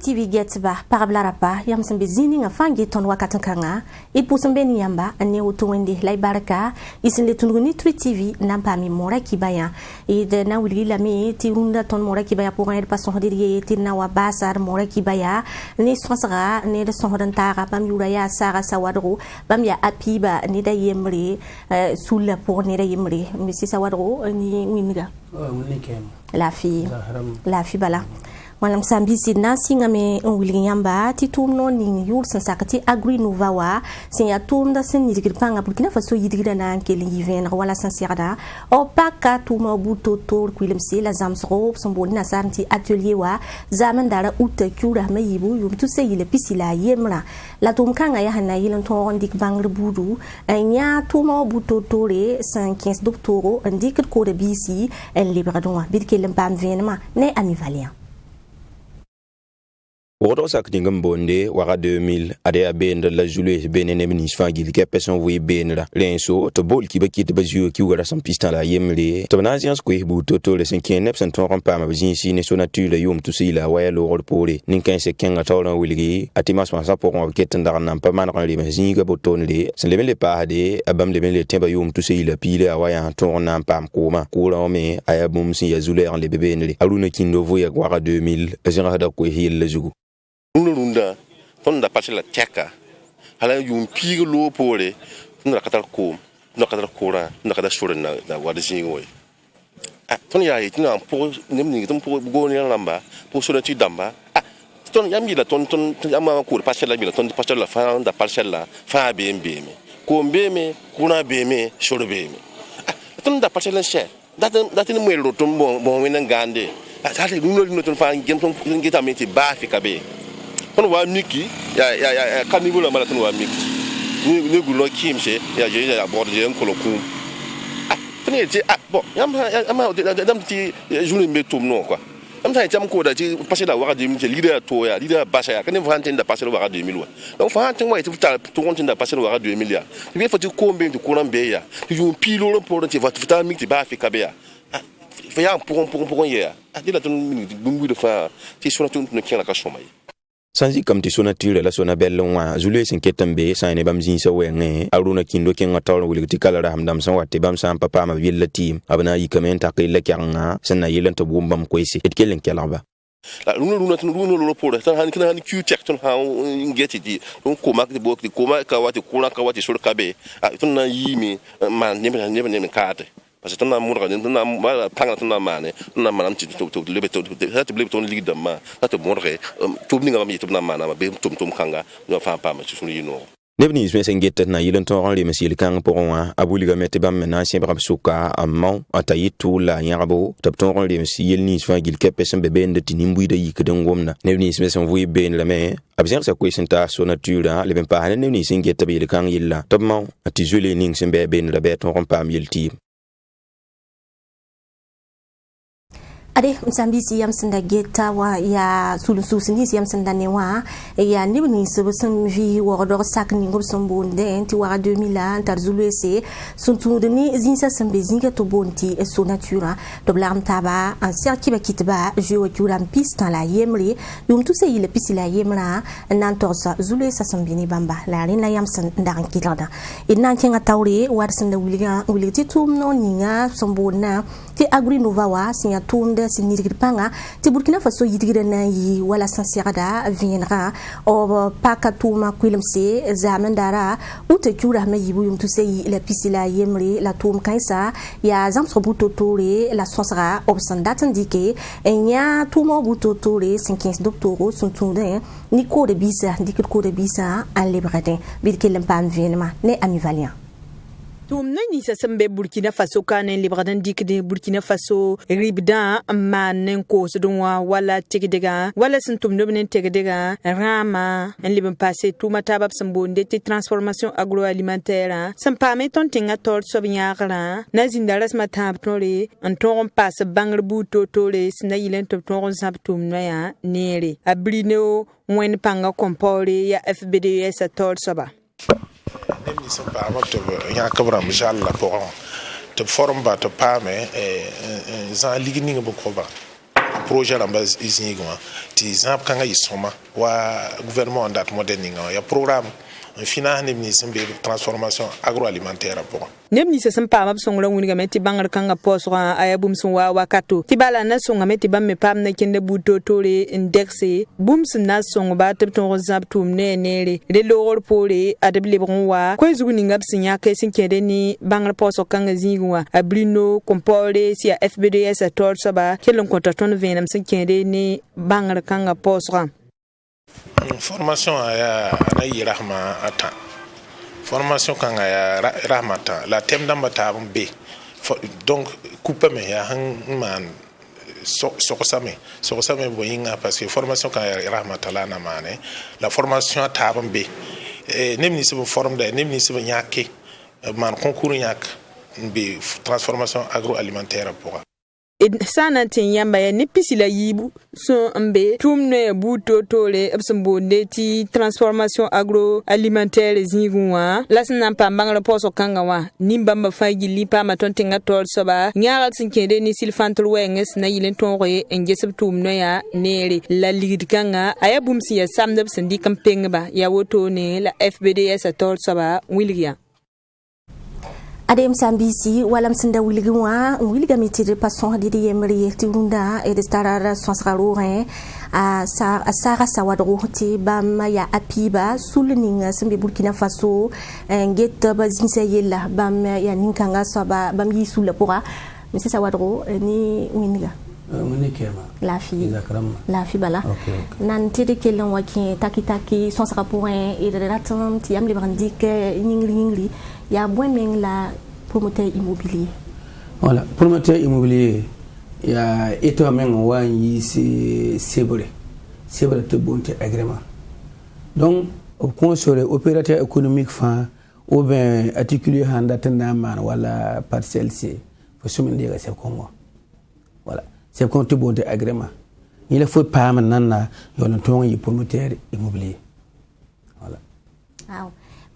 TV get ba parablarapa yam sembe zini nga fangi ton wakatan kanga it pusembe ni yamba ane uto wende lai baraka isin le tunguni TV nampa mi mora kibaya de na wili la mi ti runda ton mora kibaya pour un pas son diriye ti na wa basar mora kibaya ni sonsara ne de son rentara bam yuraya sara sawadro bam ya apiba ni da yemre sul pour ne da yemre monsieur sawadro ni winga la fille bala Walam sambi sidna singa me Williamba titum no ning yul sansakati agri nuvawa sin ya tum da sin yidgir panga Burkina Faso yidgira na ankeli yiven wala sansirada o paka tuma buto tor kwilimsi la zamsro somboni na sarnti atelier wa zaman dara uta kura me yibu yum tu se yile pisila yemra la tum kanga ya hana yilan ton dik bangre budu anya tuma buto tore 115 doctoro ndik ko de bisi en libradon bidkelem pam venema ne amivalien Wodo sak dingam bonde wara 2000 ade abende la juillet benene minis fangil ke person we benra lenso to bol ki bakit bazu ki wara sam pistan la yemle to na science ko bu toto le 5 ton pa ma jinsi ne so nature yum to sila waya lo rol pore nin kan se kenga tawlan wilgi atimas ma sa pour on ketten dar nan pa man ran le mazin ga boton le sen le pa ade abam le temba yum to sila pile waya ton nan pam koma ko me ayabum si ya zuler le bebe ne aluna kindo voya wara 2000 azira hada ko hil le zugu Runda tonda pasela teka hala yum pigo lo pore tunda katar ko na katar kora na katar shore na wada singo ton ya yi tuna po nemni ton po go ni lamba po so ti damba ton yam la ton ama ko pasela bila ton pasela fa da pasela fa bembe ko mbeme kuna beme shore beme ton da pasela she datin mo lo ton bon wena gande ata no ton fa ngem ton ngeta meti ba fi kabe on wa miki ya carnival la marathon wa miki ni gulo kimse ya je ya borde en kolokum peneti bon ama dam ti journée metum non quoi am ta jam ko da ti passer la wara 2000 leader to ya leader basa ya kan vanten da passer wara 2000 wa donc vanten wa ti to kontin da passer wara 2000 ya bi fa ti kombe ti kuran be ya ti ju pilo lo pour ti va ta miki ba fi kabe ya fa ya pour ya dila ton minute bungu de fa ti so ton no kila ka soma sanzi kam ti sona tire la sona belwa zule sin ketambe sane bam zin sa wenge aruna kindo ken ngatal wuli ti kala hamdam san watte bam san papa ma villa team abana yi kamenta kay la kyanga sanna yelan to bombam koisi et kelen kelaba la runa lo por tan han kan q check ton ha ngeti di don ko mak di bok di ko ma ka wati sur kabe ton na yimi man ne kate parce que tonna murga tonna ma panga tonna mane tonna manam ti to lebe to hat lebe to ligda ma hat murge to ninga ma to na mana be tum kanga no fa pa ma sunu yino nebni isme sengeta na yilan to ran le mesil kan pour wa abuliga mete bam na sien brab suka amman atayitu la yarabo tab to ran le mesil ni sfa gil kepesen be ben de tinimbu de yik de ngomna nebni isme sen vui ben la me abzer sa kwesenta so natura le ben pa hanen nebni sengeta be le kan yilla tabman atizule ning sen be ben la be to ran pa mil ti Ade msambisi yam senda geta wa ya sulususi yam senda newa ya nibni sebesem vi wordor sak ni ngob sombonde ti wa 2000 tar zulese suntu ni zinsa sembe zinga to bonti so natura to blam taba an serki ba kitba je wa kuram pista la yemre yum tu se yile pisila yemra nan torsa zulesa sembini bamba la rin la yam senda kilada inan kenga tawre war senda wuliti tum no ninga sombona ti agri novawa sinya tumde sinirgir panga ti Burkina Faso yidigir na yi wala sansirada vienra o paka tuma kwilimse zaman dara uta kura ma yibu yum tu sey la pisila yemre la tum kaisa ya zamso butotore la sonsara obsandat indike enya tuma butotore 15 doctoro sont tunde ni ko de bisa dikir ko de bisa en libradin bidkelem pam vienma ne amivalien Tum nani sa sembe Burkina Faso kanen libradan dikde Burkina Faso ribda manen ko sudwa wala tigdega wala sentum nobnen tigdega rama en liban passé tout matabab sambonde te transformation agroalimentaire sampa meton tinga tol sobnyara nazindaras matab tole en ton passe bangre buto tole sinayilen to ton zaptum noya nere abrino wen panga kompore ya FBDS tol soba Nemni samba amatu ya kabra mjalla pour te forme ba te pame zan ligni ngo ko ba projet ramba izinigwa ti zamp kanga isoma wa gouvernement dat moderninga ya programme fina ne ministre be transformation agroalimentaire pour neb ni sesem pa mab songra wuniga meti bangar kanga posra aya bum sun wa wakato ti bala na songa meti bam me pam na kende buto tore indexe bum sun na songa ba teb ton zap tum ne nere le lor pore adab le bon wa ko zugu ni ngab sinya ke sin kede ni bangar poso kanga zingwa abrino compore si a FBDS a tor saba kelon konta ton venam sin kede ni bangar kanga posra formation ya na rahma ata formation kanga ya rahmata la thème d'ambata b donc coupe me ya man so same boyinga parce que formation kanga ya rahmata la na mane la formation ta b nemni se forme de nemni se nyake man concours nyak b transformation agroalimentaire pour sana tin yamba ya ni pisila yibu so mbe tumne buto tole absambo neti transformation agroalimentaire zingwa lasna pambanga poso kanga wa nimbamba fagi lipa matontinga tol soba nyaal sinkede ni silfantul wenges na yilen tonre engesab tumne ya nere la ligidkanga aya bumsi ya samdab sindi kampengba ya woto ne la FBDS tol soba wilgia Adem Sambisi walam senda wilga mitire passon di yemri tiunda e de starara sonsrarourin a sara sawadro ti bam ya apiba sulninga sembe Burkina Faso ngeta bazinse yella bam ya ninkanga saba bam yi sulle pora monsieur sawadro ni winiga la fille bala nan tede kelen waki taki sonsraourin e de ratam ti am librandik ningli ya buen la promoteur immobilier. Voilà, promoteur immobilier, il y a état même ouani c'est vrai tout bon agrément. Donc au conseil opérateur économique fin ou bien articulé handatena man wala parcelle c'est faut se mener à ce Congo. Voilà, c'est compte bon agrément. Il faut pas maintenant yon ton promoteur immobilier. Voilà. Ah.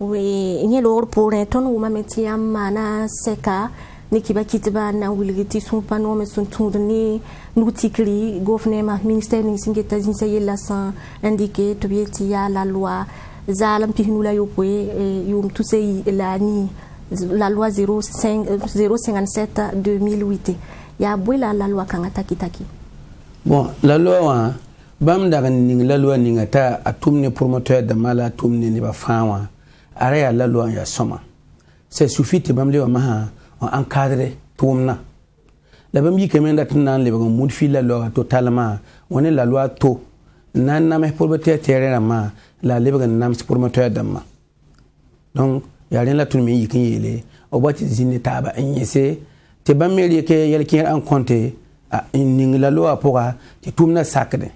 Oui, il y a l'or pour un ton où ma métier mana seka ni kiba kitba na wilgiti son pano me son tourné nous tikli gouvernement ministère ni singeta zinsa yella sans indiqué to ya la loi zalam pihnula yopwe yum tout sei la ni la loi 057 2008 ya bwela la loi kanga taki bon la loi bam daga ning la loi ningata atumne promoteur de mala tumne ni ba fawa araya la loi ya soma c'est suffit te bam le ma encadrer tumna la bam yi kemen dat nan le bagam modifier la loi totalement on est la loi to nan na me pour beter terrain ma la le bagam nam promoteur dama donc ya ren la tummi yi kin yele o bati zine taba enyese te bam me ke yel kin en compter ning la loi pour te tumna sakde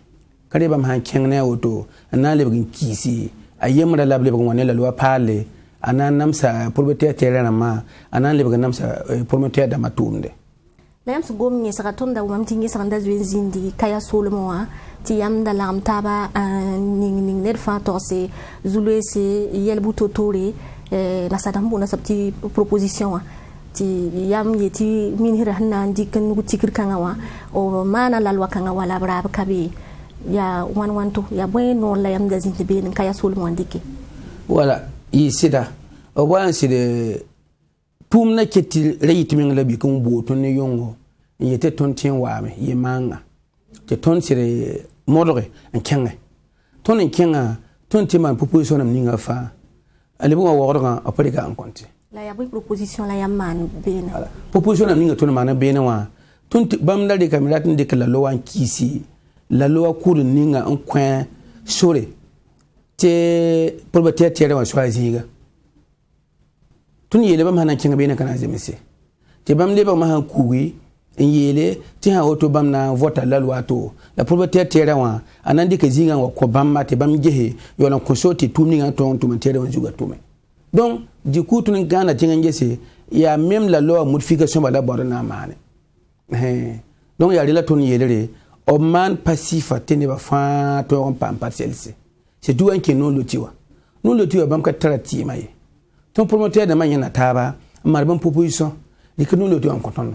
kare bam han kengne auto nan le bagam kisi ayemra la blebe ngone la loi parle anan namsa propriétaire terrain ma anan le namsa propriétaire da matumde la yam sugom ni sakatonda wam tingi sakanda zwenzindi kaya solmo ti yam da lam taba ning ner fa torse zulwe se yel butotore na sadambo na sabti proposition ti yam yeti minira hanna ndikan gutikir kangawa o mana la loi kangawa la brab kabi ya wanwanto ya bueno la yam da zinte be kaya sol mo ndike wala yi sida o wan sida tum na keti reyit min labi kun boto ne yongo yete ton tin wame ye manga te ton sire modore en kenga ton tin man proposition am ninga fa ale bo worga apre ga en compte la ya proposition la yam man be na proposition am ninga ton man be na wa ton bam dal de kamera tin de kala lo wan kisi la loi cour ninga un coin sore te propriétaire terrain wa choisiga tun yele bam hanan kinga bena kana zemese te bam le bam han kuwi en yele ti ha auto bam na vote la loi to la propriétaire terrain wa anandi ke zinga wa ko bam mate bam jehe yo na ko soti tumninga to terrain wa juga tume donc du coup tun gana tinga ngese ya même la loi modification ba la borna mane donc ya la tun yele o man passif tene ba fa to on pam partiel c'est tout un qui non le tiwa bam ka trati mai ton promoteur de manya na taba mar ban proposition ni que non le tiwa en content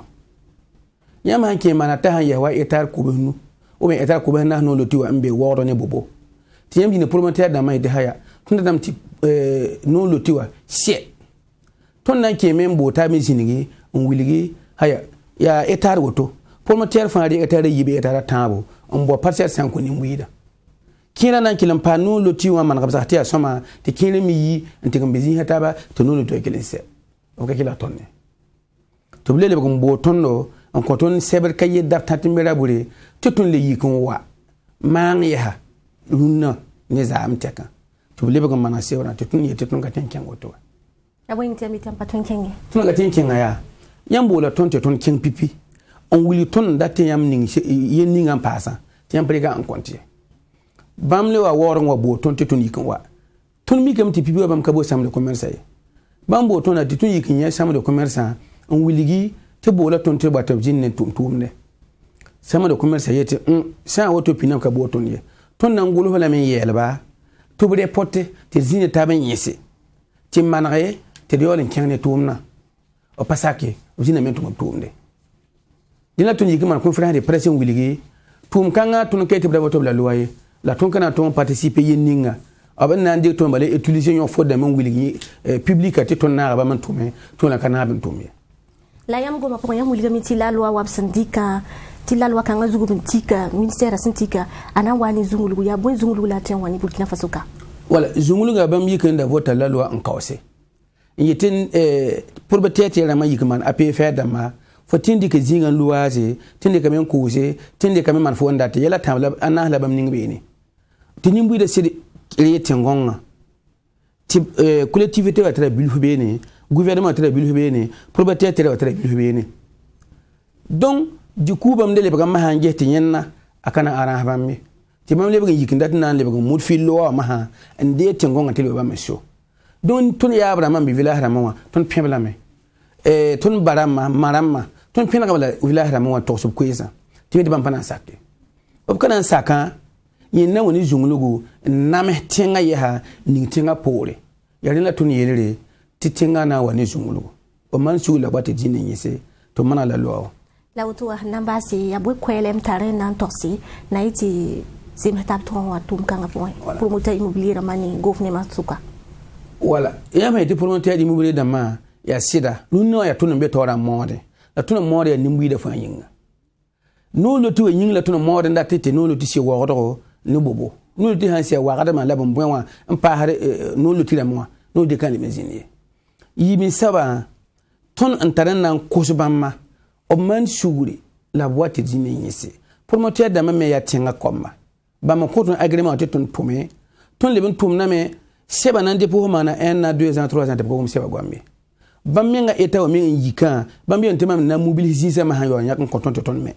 yama ke mana ta ya wa etar ko benu o be eta ko be na no loti wa mbe woro ne bobo ti yam dina parlementaire da mai de haya tunda dam ti no loti wa sie ton nan ke membo ta mi sinigi on wiligi haya ya etar woto parlementaire fa ri etar yibe etar tabo on bo parcelle 5 ni muida kina nan kilan pa no loti wa man kabsa tiya soma ti kina mi yi ntigam bezi hataba to no loti kelen se o ka kila tonne to blele ko mbo tonno on ko ton seber kaye dar tatimbera bure tutun le yikon wa man ya lunna ne za am teka to blele ko mana sewra tutun ye tutun ka tenken goto abo intemi tempa tonkenge tun ga tenken ya yambo la tonte ton ken pipi on wili ton datte yam ning yen ning am pasa tiam prega en konti bamle wa woron wa bo ton tetun yikan wa ton mi kam ti pipi wa bam kabo sam de commerce bambo ton ati tun yikin ya sam de commerce on wiligi te bola ton te batab jinne tum ne sam de commerce yete sa woto pinam kabo ton ye ton nan gulu hola men yelba to bre potte te zinne taben yese ti manare te yolen kenne tumna o pasake zinne men tum de dina tun yikin man ko frère de presse wiligi tum kanga tun kete bravo to la loyer la ton kana ton participer yeninga aban nan de ton balé utiliser yon faute de mon wiligi public ati ton na ba man tume ton la kana bin tume la yam goma pour yam wiligi miti la loi wab syndicat ti la loi kanga zugu bintika ministère syndicat ana wani zungulu ya boy zungulu la ten wani Burkina Faso ka wala zungulu ga bam yikin da vote la loi en kawse yitin pour peut-être la ma yikman apé faire dama fo tindi ke zingan luwaze tindi ke men kuuse tindi ke men man fo ndate yela tamla ana la bam ningbe ni tini mbuide sedi rete ngonga ti collectivité wa tra bilhu bene gouvernement tra bilhu bene propriétaire wa tra bilhu bene donc du coup bam dele bagam ma hanje ti nyenna akana ara bammi ti bam le bagam yikindat nan le bagam mud fi lo ma ha ande ti ngonga tele bam so donc ton ya abraham bi village ramawa ton pembla me ton barama marama ton pina kabala village ramawa to sub kuisa ti be bam pana sakte ob kana saka yinna woni zunglugu name tenga yaha ni tenga pore yari la tun yelere ti tenga na woni zunglugu o man su la bata jinin yese to mana la lo la wutu namba si ya bu kwelem tare nan toksi na iti sim tap ton wa tum kanga point promoteur immobilier mani gouvernement suka wala ya me ti promoteur immobilier da ma ya sida lunno ya tun be tora mode la tun mode ya nimbu da fa yinga no lo tu yinga la tun mode nda tete no lo ti se wo no bobo no di hansia wagada ma labon bwenwa mpa hare no lutira mwa no de kan limezini yi min saba ton antaran nan kusubamma o man suguri la boîte dine yese promoteur da me ya tinga komma ba ma ko ton agreement ton pome ton leben tum na me seba nan de pour mana 1 à 2 ans 3 ans de ko seba gombe bam me nga eta o me yika bam bi on tema na mobiliser ma ha yo yak ko ton me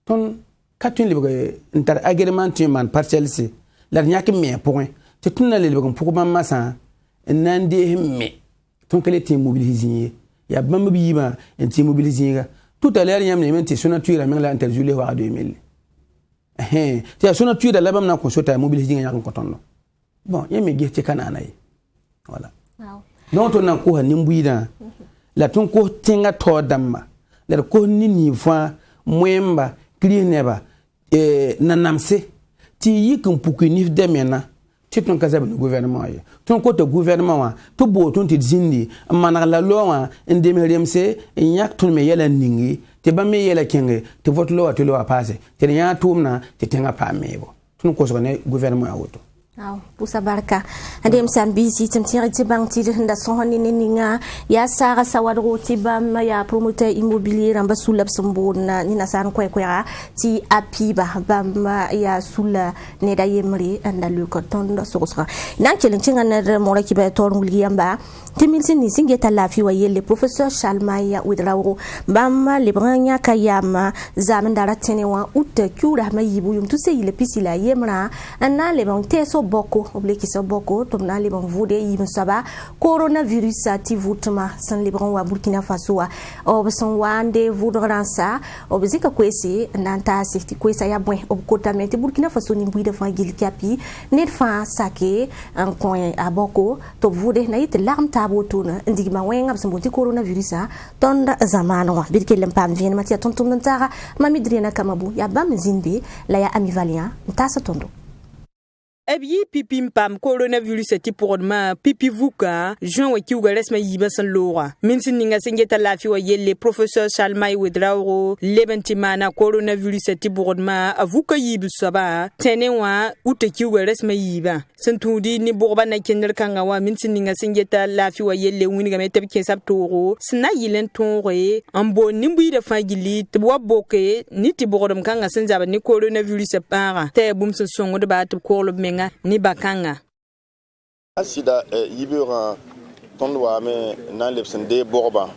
ton katun le ntar agreement man parcelle c'est la nyak me point te tunna le bagam pour ban masa nande me ton kele te mobiliser ya bam bi yiba en te mobiliser tout à l'heure yam ne men te sonature men la interjulé wa 2000 te sonature la bam na ko sota mobiliser yak ko tonno bon yemi gete kanana yi voilà non ton na ko hanin buida la ton ko tenga to damma la ko ni ni fa mwemba klineba nanamse ti yikin pukunif demena ti ton kaza ben gouvernement ye ton ko to gouvernement wa to bo ton ti zindi manaka la lowa ndemeremse nyak ton me yela ningi te ba me yela kenge te vote lo wa to lo wa passe te nya tumna te tenga pa mebo ton ko so ne gouvernement ya woto aw pusa barka adem sambisi tantiri tibang ti nda sohoni ninga ya sara sawadro tibam ya promoteur immobilier amba sulab sumbona ni nasan ko ti apiba bam ya sula ne da yemri anda lu ko ton so so nan kelen cinga na mo la kiba tor ngul yamba timilsin ni singe talafi wa yelle professeur Shalmaya Widrawo bam le branya kayama zaman dara tenewa utta kura ma yibu yum tu se ile pisila yemra anna le bon teso to boko obleki sa boko to na le bon vude yim saba coronavirus ti vutma san le bon wa Burkina Faso wa obson wande vudransa obzika kwesi nanta safety kwesa ya bwen obkotamete Burkina Faso ni buida fa gil kapi net fa sake en coin aboko to vude na yit larm tabo tuna ndigma wenga bsamboti coronavirus tonda zamano wa bidke lempam vien matia tontum ntara mamidrina kamabu ya bam zinde la ya ami Valien ntasa tondo Ebi pipi mpam coronavirus ti porma pipi vuka Jean wa kiuga resma yiba san lora minsin ninga singeta lafi wa yelle professeur Salmai Wedrauro lebentimana coronavirus ti porma avuka yibu saba tenenwa ute kiuga resma yiba santudi ni borba na kender kanga wa minsin ninga singeta lafi wa yelle winiga metab kesab toro sna yilen tonre ambo nimbu da fagili twa boke ni ti borodom kanga sanzaba ni coronavirus para te bum songo de bat ko menga ni bakanga asida yibura tondwa me na lepsen de borba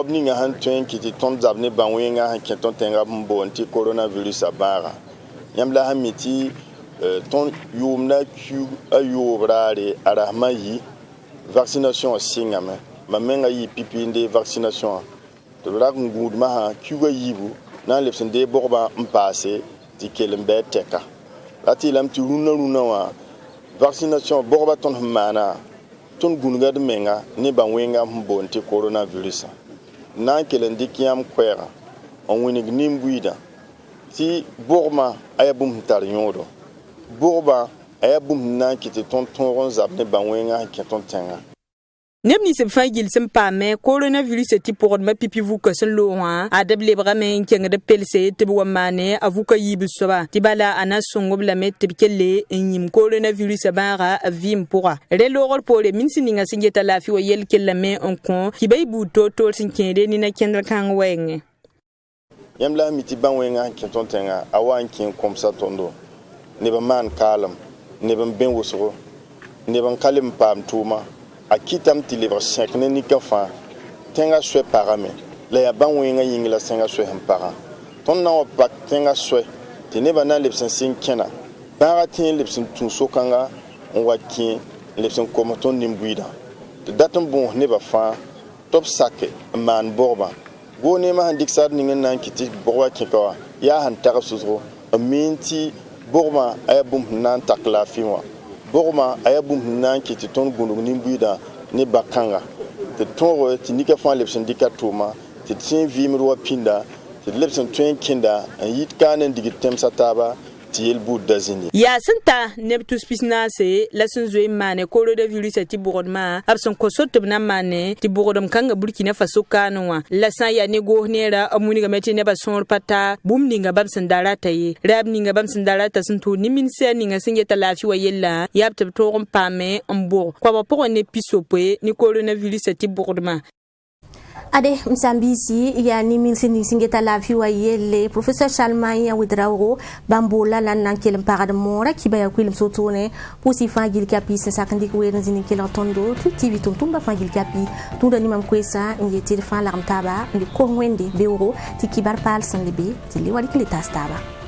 ni nga han twen kiti ton zabne banwenga han keton tenga mbo anti coronavirus abara yamla hamiti ton yumna ku ayobrare arahmayi vaccination singame mamenga yi pipinde vaccination to rak ngudma ha kuga yibu na lepsen de borba mpase ti kelembe teka lati lam ti runa wa vaccination borba ton mana ton gunga de menga ni banwenga mbo anti coronavirus na kelendi kiyam kwera on winig nimbuida ti borma ayabum tar yodo borba ayabum na kiti ton ron zabne banwenga keton tenga Nebni se fagil sem pame coronavirus ti porma pipi vuka sen loa adable brame kenga de pelse te bo mane avuka yibu soba tibala ana songo bla met tibkelle enyim coronavirus bara avim pora relorol pole minsininga singeta lafi wa yel kellame on kon kibay buto to sinkende ni na kendra kan wenge yamla miti banwenga keton tenga awan kin komsa tondo ne ba man kalam ne ban ben wosoro ne ban kalim pam tuma akitam ti livre 5 ni kafa tenga swe parame la ya banwenga yingila senga swe hampara ton na pak tenga swe ti ne bana lepsen sin kena bara tin lepsen tun sokanga on wakin lepsen komaton nimbuida de datum bon ne ba fa top sake man borba go ne ma handik sad ni nan kiti borwa kikawa ya han tara suzro aminti borma ayabum nan takla fiwa borma ayabum nan kiti ton gunu nimbuida ne bakanga te ton ti nika fa lepsen dikatoma te tin vimro pinda te lepsen twen kinda an yit kanen digitem sataba ti yelbu dazini ya santa neptus pisnase la sunzwe mane coronavirus ti borodma abson kosot na mane ti borodom kanga Burkina Faso kanwa la san ya nego nera amuni ga meti ne ba son pata bumninga babsan darata yi rabninga babsan darata suntu ni minse ninga singeta lafi wa yella yapta to pame ambo kwa ba poko ne pisope ni coronavirus ti borodma Ade msambisi ya ni milsini singeta la fi wa yelle professeur Salmai Wedrauro bambola lan nan kelem parade mora ki baya kwilim sotone pusi fangil kapi sen sakandi ko wen zini kelan tondo TV tumba fangil kapi tunda ni mam kwesa ngeti fa la mtaba ndi ko wende beuro ti kibar pal san libe ti li wali kilita staba